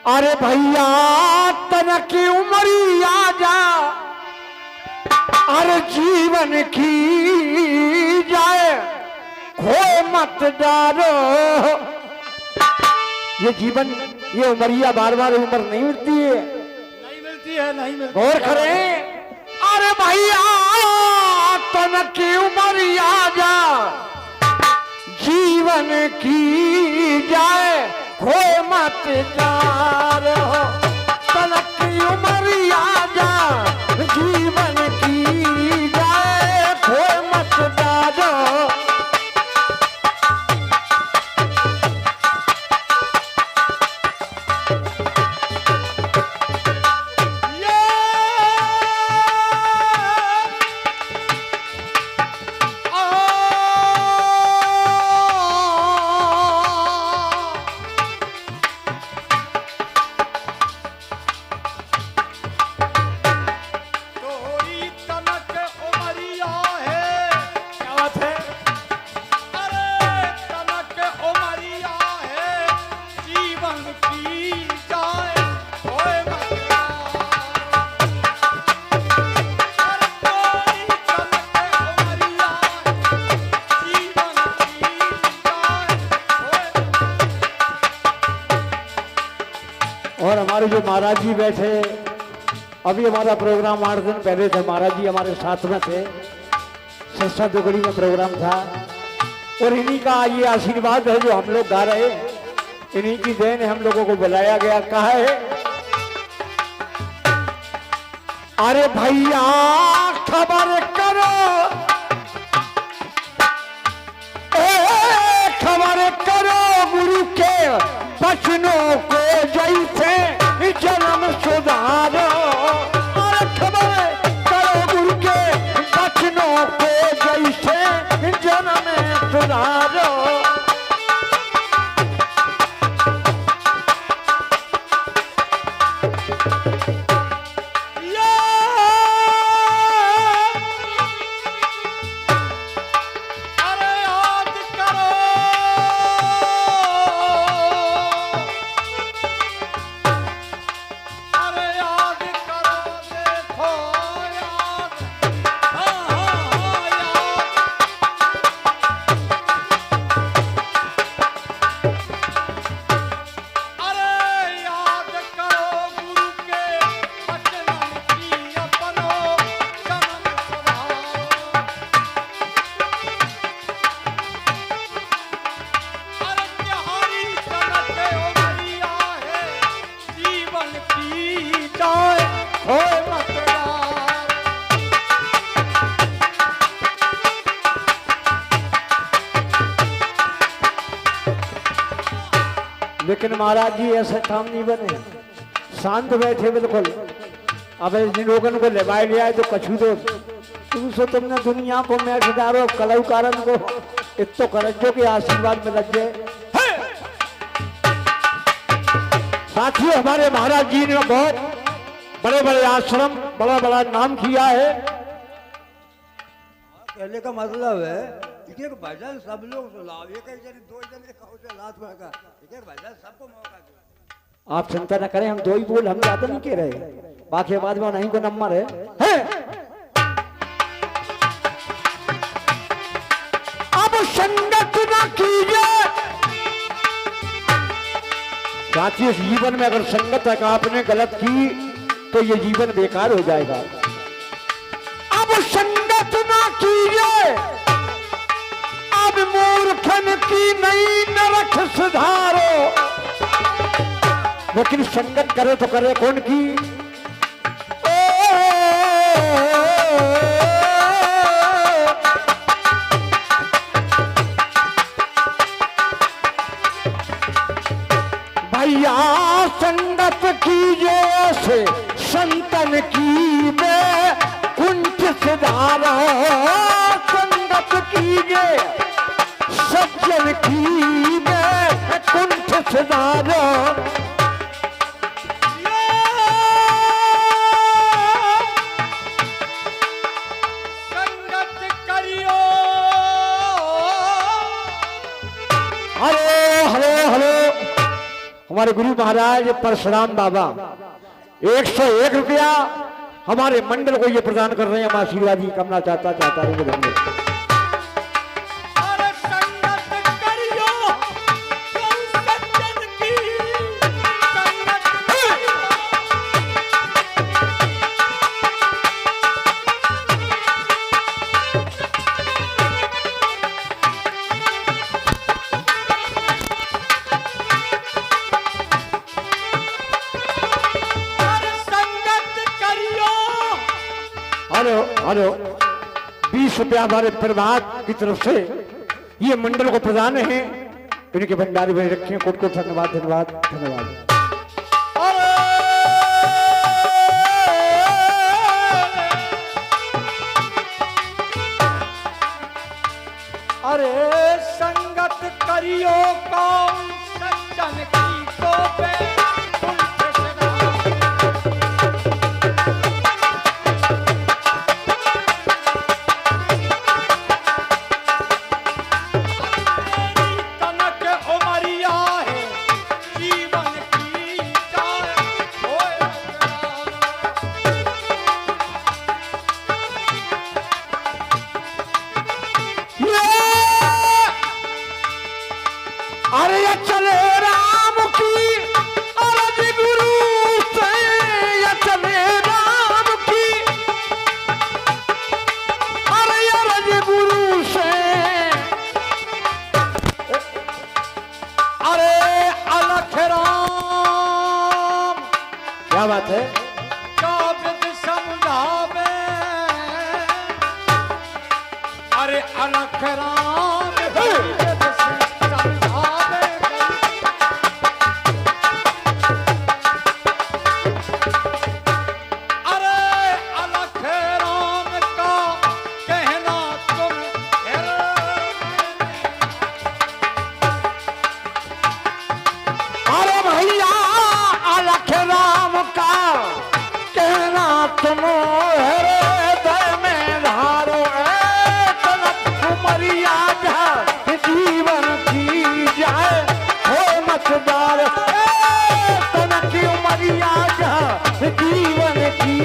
अरे भैया तन की उमरी आ जा, अरे जीवन की जाए खो मत डारो। ये जीवन, ये उमरिया बार बार उम्र नहीं मिलती है, नहीं मिलती है, नहीं मिलती। गौर करें। अरे भैया तन की उमरी आ जा, जीवन की जाए खो मत डारो। तन की उमरी आ जा, जीवन की जाए खो मत डारो। और हमारे जो महाराज जी बैठे, अभी हमारा प्रोग्राम 8 दिन पहले थे, महाराज जी हमारे साथ में थे, सस्ता दुगड़ी में प्रोग्राम था। और इन्हीं का ये आशीर्वाद है जो हम लोग गा रहे, इन्हीं की देन हम लोगों को बुलाया गया। कहा है अरे भैया खबर करो, खबर करो गुरु के बचनों को जैसे जन्म सुधारो। और खबर करो गुरु के बचनों को जैसे जन्म सुधारो। लेकिन महाराज जी ऐसे काम नहीं बने, शांत बैठे बिल्कुल। अब जिन लोगों को लेवाए लिया तो कछु दो तुमसे तुमने दुनिया को मैं सुधारो, कलाकारण को इतो करजो के आशीर्वाद में लग जाए। साथियों हमारे महाराज जी ने बहुत बड़े बड़े आश्रम, बड़ा बड़ा नाम किया है। कहने का मतलब है एक भजन सब लोग सुनाओ, एक जन दो जन से लात भागा, एक भजन सबको मौका दो। आप चिंता न करें, हम दो ही बोल, हम ज्यादा नहीं कह रहे, बाकी बाद में नहीं को नंबर है। अब संगत न कीजिए साथियों, जीवन में अगर संगत आपने गलत की तो ये जीवन बेकार हो जाएगा। अब संगत न कीजिए, अब मूर्खन की नई नरक सुधारो। लेकिन संगत करे तो करे कौन की? भैया संगत कीजिए से संतन की बे हमारे गुरु महाराज परशुराम बाबा 101 रुपया हमारे मंडल को ये प्रदान कर रहे हैं। हम आशीर्वाद ही करना चाहता हूँ। हेलो हेलो 20 रुपया हमारे प्रभात की तरफ से ये मंडल को प्रदान है। इनके भंडारे में रखे। कोट कोट धन्यवाद धन्यवाद धन्यवाद। अरे संगत करियो कौन सज्जन की तो पे क्या बात है? काबिद समझावे अरे अलख राम काबिद समझावे अरे अलख राम का कहना तुम अरे भैया अलख राम का कहना तुम हृदय में धारो। कुमरिया जाए जीवन की जाए हो मतदार तनक उमरिया जाए जीवन की